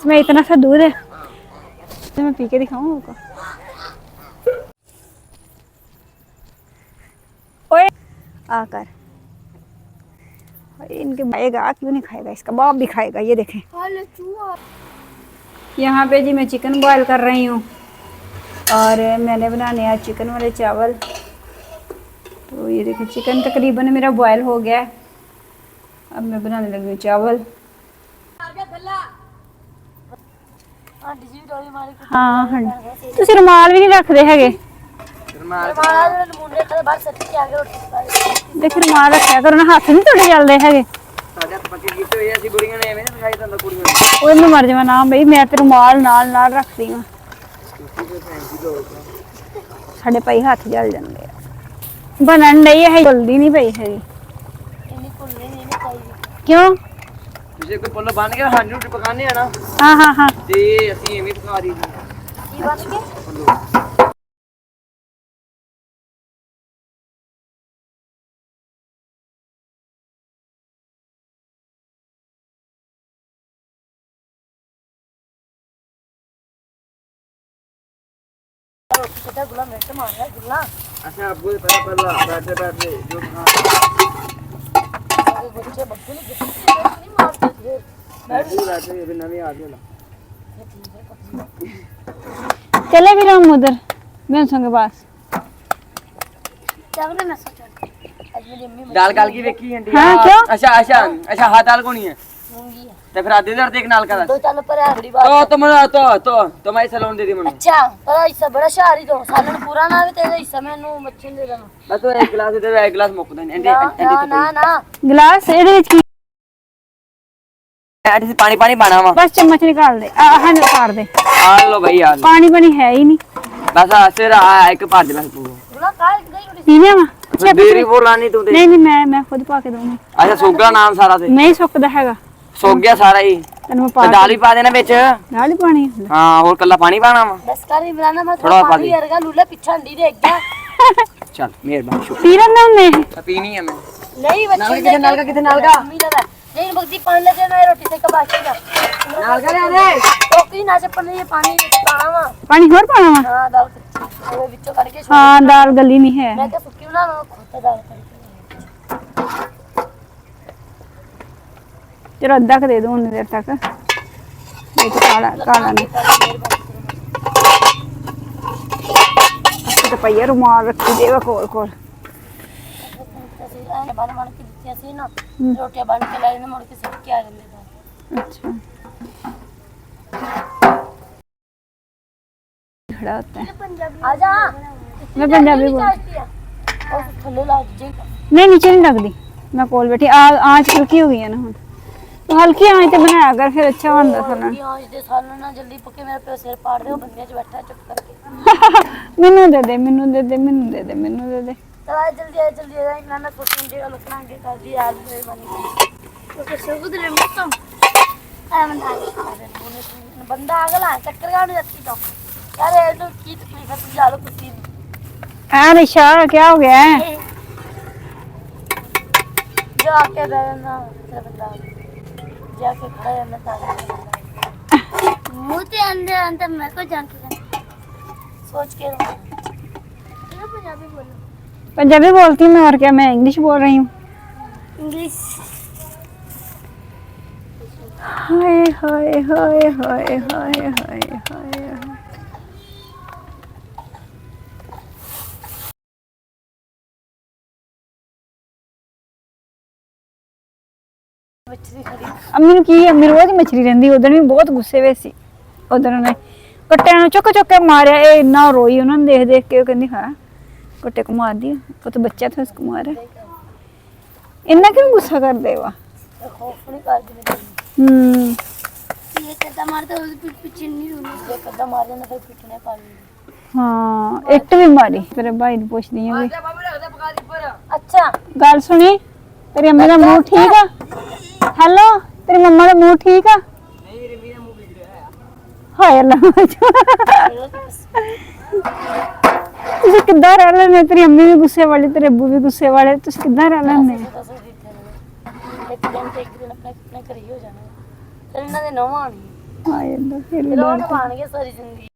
इसमें इतना सा दूध है तो मैं पी के दिखाऊं आपको। ओए आकर इनके खाएगा, क्यों नहीं खाएगा, इसका बाप भी खाएगा। ये देखें यहाँ पे जी मैं चिकन बॉयल कर रही हूँ और मैंने बनाने हैं चिकन वाले चावल। तो ये देखें चिकन तकरीबन मेरा बॉयल हो गया है। अब मैं बनाने लगी हूँ चावल। हाँ हाँ तुसी रुमाल भी नहीं रखते है। देख रुमाल रखा करो ना, हाथ नहीं थोड़े चलते है। मैं मर जावा ना बई, मैं तो रुमाल नाल नाल रखती हूँ। साढ़े पई हाथ जल जाते बनन नहीं है, जल्दी नहीं पई है। क्यों ਜੇ ਕੋਈ ਪੁੱਲ ਬਣ ਗਿਆ ਸਾਨੂੰ ਰੋਟੀ ਪਕਾਣੇ ਆ ਨਾ। हाँ हाँ हाँ ਤੇ ਅਸੀਂ ਐਵੇਂ ਪਕਾ ਰਹੀ ਸੀ ਕੀ ਬਣ ਕੇ ਕਿਤਾ ਗੁਲਾ ਮਿੰਟ ਮਾਰਿਆ ਗੁਲਾ। ਅੱਛਾ ਅੱਬੂ ਪਹਿਲਾਂ ਬੈਠੇ ਬੈਠੇ ਜੋ ਖਾ बच्चे बच्चे नहीं मारते थे। बैठे अभी नवी आ गया। चले भी हम उधर मैं संग पास दाल काल की वेखी आंटी। हां क्यों? अच्छा अच्छा अच्छा हाथ दाल कोनी है मूंगी है ते फिर आधे दर देख नाल का दो चल पर है बड़ी बात तो मैं सलोन दे दी मनु। अच्छा पर हिस्सा बड़ा शारी दो सालन पूरा ना आवे तेरे हिस्सा मैनू मच्छन दे देना बस तो एक गिलास दे एक गिलास मुकदा नहीं आंटी ना ना गिलास एडे विच ऐसे से पानी पानी पाना वा बस चम्मच निकाल दे हां निकाल दे। आ लो भाई यार पानी बनी है ही नहीं बस सिर एक पार दे बस पूरा गुला काल गई पीने वा देरी बोलानी तू दे। नहीं मैं खुद पा के दूंगी। अच्छा सोगा नाम सारा से नहीं सुकदा हैगा सोग गया सारा ही तन्नू पा दाल ही पा देना बिच दाल ही पानी हां और कल्ला पानी पाना वा बस कर बनाना मैं थोड़ा पानी अर्गा लूला पीछे अंडी देख गया। चल मेहरबानी शुक्र पी रहा ने पीनी है मैं नहीं बच्चे नाल का कितने नाल का नहीं भक्ति पानी लगे मैं रोटी से कबाची का नाल का रे तो की ना से पर ये पानी पाना वा पानी और पाना वा। हां दाल वो बिचो करके हां दाल गली नहीं है। मैं तो सुक्की ना खोता दाल करके चलो अद्धा का दे दो उन्नी देर तक। ये तो काला काला नहीं तो पहिया रुमाल रखी देवा कोल कोल बन बन के दित्ती सी ना रोटियां बन के लाए ना मुड़ के सब के आ जांदे। अच्छा खड़ा होता है आजा मैं पंजाबी बोल और थल्ले ला दीजिए नहीं नीचे नहीं लगती मैं कोल बैठी आँच हल्की हो गई है ना हुन तो हल्की आँच ते बनाया कर फिर अच्छा बनदा सालन। आज दे सालन ना जल्दी पके मेरे पे सिर पाड़ दे ओ बंदे च बैठा चुप करके मैनू दे दे मैनू दे दे मैनू दे दे मैनू दे दे चला जल्दी आ ना ना सोचने दे लोकना के कर दी आज मेरे बनी तो सब दे मत आ बंदा आगला चक्कर गाने जाती तो यार ये तो की तकलीफ है तुम जालो कुछ नहीं आ निशा क्या हो गया है जो आके रहना तेरा बंदा जाके खड़ा रहना ताकि मुंह के अंदर अंदर मैं को जाके सोच के पंजाबी बोलो। पंजाबी बोलती हूँ मैं और क्या, मैं इंग्लिश बोल रही हूँ। इंग्लिश हाय हाय हाय हाय हाय हाय हाय अम्मी नु की अम्मी रोज मछली रहंदी उधर भी बहुत गुस्से वे सी उधर ने कट्टे नु चुक चुक के मारया ए इन्ना रोई उन्होंने देख देख के कहंदी हां कट्टे को मार दी वो तो बच्चा था उसको मारे इन्ना क्यों गुस्सा कर देवा खौफ नहीं कर दे ये कदा मारता उस पीछे नहीं होने ये कदा मार देना फिर पीछे पा ली। हां इट भी मारी तेरे भाई ने पूछ दी है अच्छा गल सुनी तेरी अम्मी का मुंह ठीक है? हेलो तेरी मम्मा का मुंह ठीक है? नहीं मेरे मेरा मुंह बिगड़ रहा है। हाय अल्लाह तुझे किधर रह लेने तेरी अम्मी भी गुस्से वाली तेरे अब्बू भी गुस्से वाले तुझे किधर रह लेने एक दिन अपने अपने घर ही हो जाना फिर इन्हां दे नौवां आनी आ ਜਾਂਦਾ ਫਿਰ ਵੀ ਰੋਣ ਪਾਣਗੇ ਸਾਰੀ ਜ਼ਿੰਦਗੀ।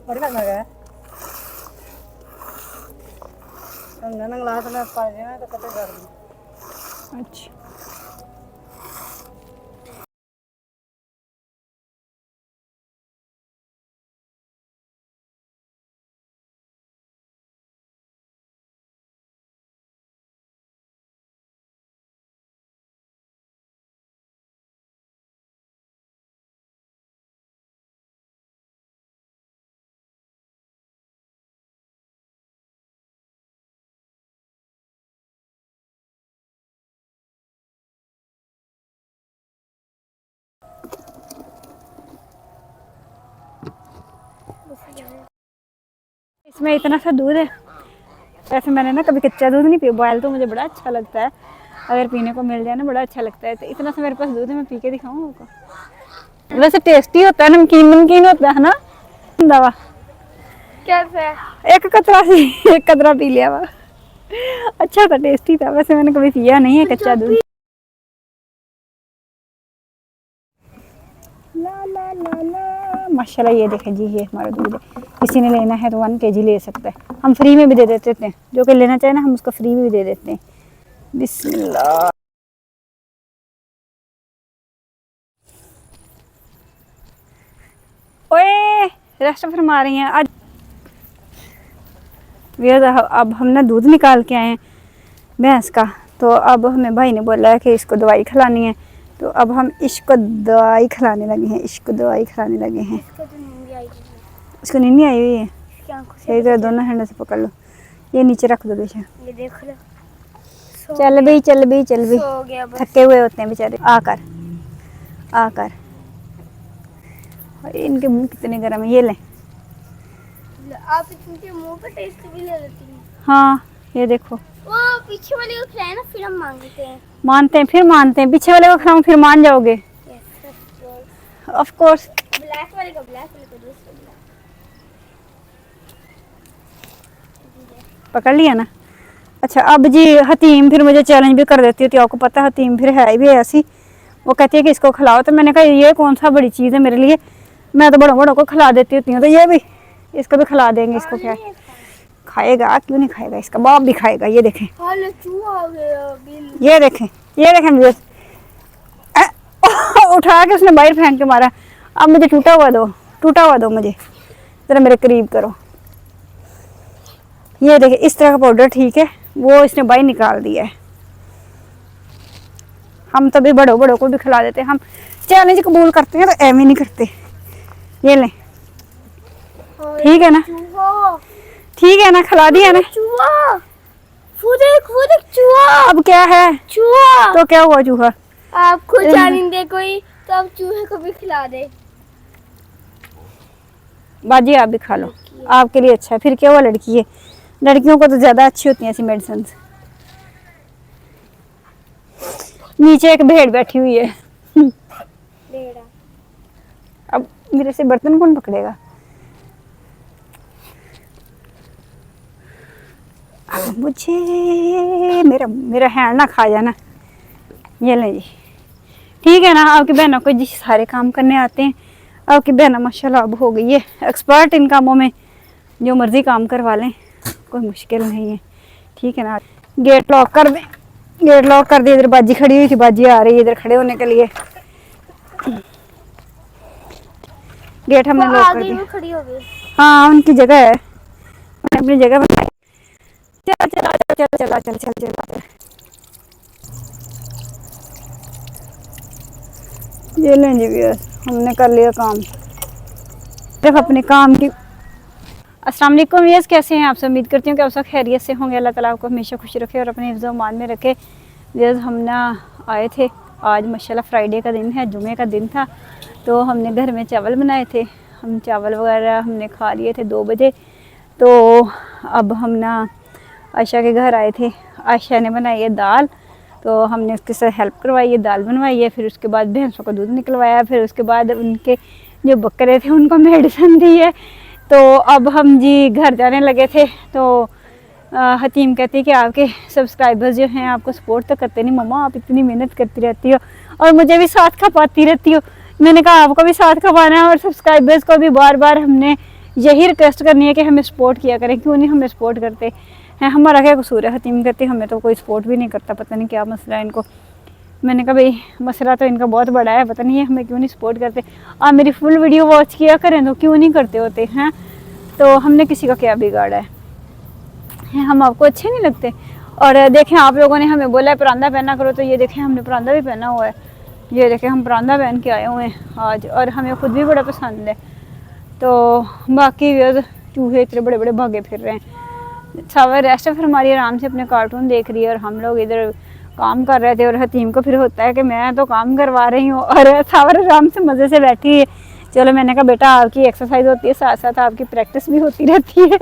बड़ी लगना है अंगन ग्लास में पा देना तो कते कर दूं। अच्छा इसमें इतना सा दूध है। वैसे मैंने ना कभी कच्चा दूध नहीं पिया, बॉयल तो मुझे बड़ा अच्छा लगता है, अगर पीने को मिल जाए ना बड़ा अच्छा लगता है। तो इतना सा मेरे पास दूध है, मैं पी के दिखाऊँ आपको। वैसे टेस्टी होता है, नमकीन नमकीन होता है ना दवा। कैसे? एक कतरा सी एक कतरा पी लिया हुआ, अच्छा था, टेस्टी था। वैसे मैंने कभी पिया नहीं है कच्चा दूध। ला ला ला ला माशाल्लाह, ये देखें जी, ये हमारा दूध है। किसी ने लेना है तो 1 kg ले सकता है, हम फ्री में भी दे देते हैं। जो कि लेना चाहे ना हम उसको फ्री में भी दे देते हैं। बिस्मिल्लाह। ओए रेस्ट फरमा रही हैं आज। अब हम ना दूध निकाल के आए हैं भैंस का, तो अब हमें भाई ने बोला है कि इसको दवाई खिलानी है, तो अब हम इसको दवाई खिलाने लगे हैं। इसको दवाई खिलाने लगे हैं। इसको नींद नहीं आई हुई है, सही तरह दोनों हैंड से पकड़ लो, ये नीचे रख दो बेशा। ये देख लो, चल भी चल भी चल भी, सो गया बस। थके हुए होते हैं बेचारे। आकर आकर, और इनके मुंह कितने गर्म है। ये ले, आप इनके मुंह पे टेस्ट भी ले लेती हैं। हाँ ये देखो, वो पीछे वाले को खिलाए ना, फिर हम मांगते हैं। मानते हैं फिर मानते हैं। पीछे वाले को खिलाऊं फिर मान जाओगे? Of course. ब्लैक वाले को दूसरे ब्लैक। पकड़ लिया ना। अच्छा अब जी हतीम फिर मुझे चैलेंज भी कर देती होती है, आपको पता है हतीम फिर है भी ऐसी। वो कहती है कि इसको खिलाओ, तो मैंने कहा ये कौन सा बड़ी चीज़ है मेरे लिए, मैं तो बड़ों बड़ों को खिला देती होती हूँ, तो ये भी इसको भी खिला देंगे। इसको क्या खाएगा, क्यों नहीं खाएगा, इसका बाप भी खाएगा। ये देखें, ये देखें, ये देखें उठा के उसने बाहर फेंक के मारा। अब मुझे टूटा हुआ दो मुझे, जरा मेरे करीब करो। ये देखें इस तरह का पाउडर, ठीक है, वो इसने बाहर निकाल दिया है। हम तभी बड़ों बड़ों को भी खिला देते हैं, हम चैलेंज कबूल करते हैं तो एम ही नहीं करते। ये ले, ठीक है ना, ठीक है ना, खिला दिया ना। चूहा, चूहा। अब क्या है, चूहा तो क्या हुआ चूहा? आपको जाने दे कोई, तो आप चूहे को भी खिला दे। बाजी आप भी खा लो, आपके लिए अच्छा है। फिर क्या हुआ, लड़की है, लड़कियों को तो ज्यादा अच्छी होती हैं ऐसी मेडिसिन। नीचे एक भेड़ बैठी हुई है। अब मेरे से बर्तन कौन पकड़ेगा? मुझे मेरा हैंड ना खा जाना। ये ले जी, ठीक है ना। आपकी बहनों को जिस सारे काम करने आते हैं, आपकी बहना माशाल्लाह अब हो गई है एक्सपर्ट इन कामों में, जो मर्जी काम करवा लें, कोई मुश्किल नहीं है, ठीक है ना। गेट लॉक कर दें, गेट लॉक कर दिए। इधर बाजी खड़ी हुई थी, बाजी आ रही है इधर खड़े होने के लिए। गेट हमने लॉक कर दिया। खड़ी हो गई। हाँ उनकी जगह है, उन्होंने अपनी जगह बनाई। चल चल चल चल चल चल चल चल। ये लें जी व्यूअर्स, हमने कर लिया काम, सिर्फ अपने काम की। अस्सलाम वालेकुम व्यूअर्स, कैसे हैं आप सब? उम्मीद करती हूँ कि आप सब खैरियत से होंगे। अल्लाह ताला आपको हमेशा खुश रखे और अपने हिफ्ज़ मान में रखे। व्यूअर्स हम ना आए थे, आज माशाल्लाह फ्राइडे का दिन है, जुमे का दिन था, तो हमने घर में चावल बनाए थे। हम चावल वगैरह हमने खा लिए थे 2 बजे। तो अब हम ना आयशा के घर आए थे, आयशा ने बनाई है दाल, तो हमने उसके साथ हेल्प करवाई है, दाल बनवाई है। फिर उसके बाद भैंसों का दूध निकलवाया, फिर उसके बाद उनके जो बकरे थे उनको मेडिसिन दी है। तो अब हम जी घर जाने लगे थे, तो हतीम कहती है कि आपके सब्सक्राइबर्स जो हैं आपको सपोर्ट तो करते नहीं मम्मा, आप इतनी मेहनत करती रहती हो और मुझे भी साथ खपाती रहती हो। मैंने कहा आपको भी साथ खपाना है और सब्सक्राइबर्स को भी बार बार हमने यही रिक्वेस्ट करनी है कि हमें सपोर्ट किया करें, क्यों नहीं हमें सपोर्ट करते हैं, हमारा क्या कसूर है। हतीम कहती हमें तो कोई सपोर्ट भी नहीं करता, पता नहीं क्या मसला है इनको। मैंने कहा भाई मसला तो इनका बहुत बड़ा है, पता नहीं है हमें क्यों नहीं सपोर्ट करते। आप मेरी फुल वीडियो वॉच किया करें तो क्यों नहीं करते होते हैं, तो हमने किसी का क्या बिगाड़ा है, हम आपको अच्छे नहीं लगते। और देखें आप लोगों ने हमें बोला है परांदा पहना करो, तो ये देखें हमने परांदा भी पहना हुआ है, ये देखें हम परांदा पहन के आए हुए हैं आज, और हमें खुद भी बड़ा पसंद है। तो बाकी चूहे इतने बड़े बड़े भागे फिर रहे हैं। सावर रेस्ट फिर हमारी आराम से अपने कार्टून देख रही है और हम लोग इधर काम कर रहे थे। और हतीम को फिर होता है कि मैं तो काम करवा रही हूँ और सावर आराम से मज़े से बैठी है। चलो मैंने कहा बेटा आपकी एक्सरसाइज होती है, साथ साथ आपकी प्रैक्टिस भी होती रहती है,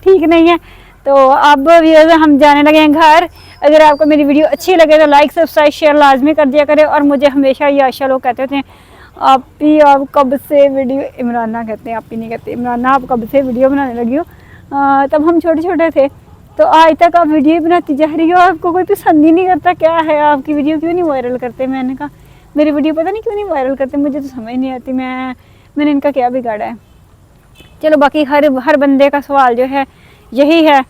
ठीक नहीं है। तो अब हम जाने लगे हैं घर। अगर आपको मेरी वीडियो अच्छी लगे तो लाइक सब्सक्राइब शेयर लाजमी कर दिया करें। और मुझे हमेशा ये आशा लोग कहते होते हैं आप कब से वीडियो, इमराना कहते हैं, आप ही नहीं कहते, इमराना आप कब से वीडियो बनाने लगी हो। तब हम छोटे छोटे थे, तो आज तक आप वीडियो बनाती जा रही हो, आपको कोई पसंद ही नहीं करता, क्या है आपकी वीडियो क्यों नहीं वायरल करते। मैंने कहा मेरी वीडियो पता नहीं क्यों नहीं वायरल करते, मुझे तो समझ नहीं आती, मैंने इनका क्या बिगाड़ा है। चलो बाकी हर बंदे का सवाल जो है यही है,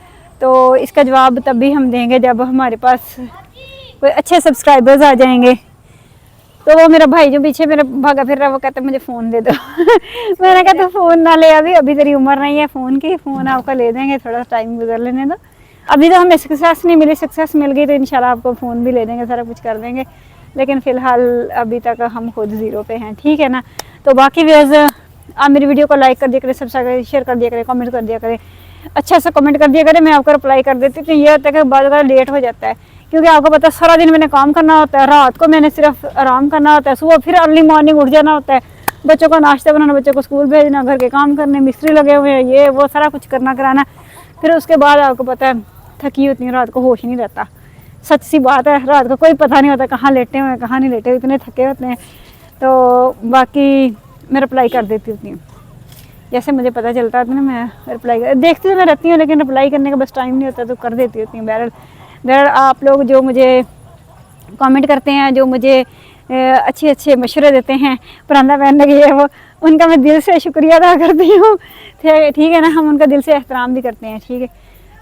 तो इसका जवाब तब भी हम देंगे जब हमारे पास कोई अच्छे सब्सक्राइबर्स आ जाएंगे। तो वो मेरा भाई जो पीछे मेरा भागा फिर रहा है वो कहता है मुझे फ़ोन दे दो मैंने कहा तो फ़ोन ना ले, अभी तेरी उम्र नहीं है फ़ोन की, फ़ोन आपका ले देंगे, थोड़ा टाइम गुजर लेने दो। अभी तो हमें सक्सेस नहीं मिली, सक्सेस मिल गई तो इंशाल्लाह आपको फ़ोन भी ले देंगे, सारा कुछ कर देंगे, लेकिन फ़िलहाल अभी तक हम खुद ज़ीरो पे हैं, ठीक है ना। तो बाकी व्यूअर्स आप मेरी वीडियो को लाइक कर दिया करें, सब्सक्राइब शेयर कर दिया करें, कमेंट कर दिया करें, अच्छा सा कमेंट कर दिया करें, मैं आपको रिप्लाई कर देती। तो ये होता है कि बाद में लेट हो जाता है, क्योंकि आपको पता है सारा दिन मैंने काम करना होता है, रात को मैंने सिर्फ आराम करना होता है, सुबह फिर अर्ली मॉर्निंग उठ जाना होता है, बच्चों का नाश्ता बनाना, बच्चों को स्कूल भेजना, घर के काम करने, मिस्त्री लगे हुए हैं, ये वो सारा कुछ करना कराना। फिर उसके बाद आपको पता है थकी होती है, रात को होश नहीं रहता, सच सी बात है, रात को कोई पता नहीं होता कहाँ लेटे हुए हैं कहाँ नहीं लेटे हुए, इतने थके होते हैं। तो बाकी मैं रिप्लाई कर देती होती हूँ, जैसे मुझे पता चलता है ना मैं रिप्लाई देखती तो मैं रहती हूँ, लेकिन रिप्लाई करने का बस टाइम नहीं होता, तो कर देती होती हूँ। बहरहाल आप लोग जो मुझे कमेंट करते हैं, जो मुझे अच्छे अच्छे मशवरे देते हैं परांदा पहनने के लिए, वो उनका मैं दिल से शुक्रिया अदा करती हूँ, ठीक है ना, हम उनका दिल से एहतराम भी करते हैं, ठीक है।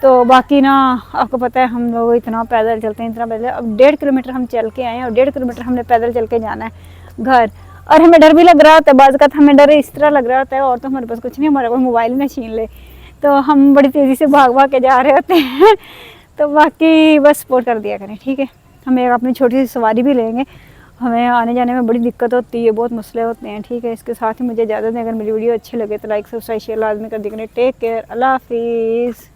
तो बाकी ना आपको पता है हम लोग इतना पैदल चलते हैं, इतना पैदल, अब 1.5 किलोमीटर हम चल के आए हैं और 1.5 किलोमीटर हमने पैदल चल के जाना है घर। और हमें डर भी लग रहा होता है, बाज़ का हमें डर इस तरह लग रहा होता है और तो हमारे पास कुछ नहीं, हमारा कोई मोबाइल ना छीन ले, तो हम बड़ी तेज़ी से भाग भाग के जा रहे होते हैं तो बाकी बस सपोर्ट कर दिया करें, ठीक है। हमें अपनी छोटी सी सवारी भी लेंगे, हमें आने जाने में बड़ी दिक्कत होती है, बहुत मसले होते हैं, ठीक है। इसके साथ ही मुझे इजाज़त दें, अगर मेरी वीडियो अच्छी लगे तो लाइक सब्सक्राइब शेयर लाजमी कर दिया करें। टेक केयर, अल्लाह हाफिज़।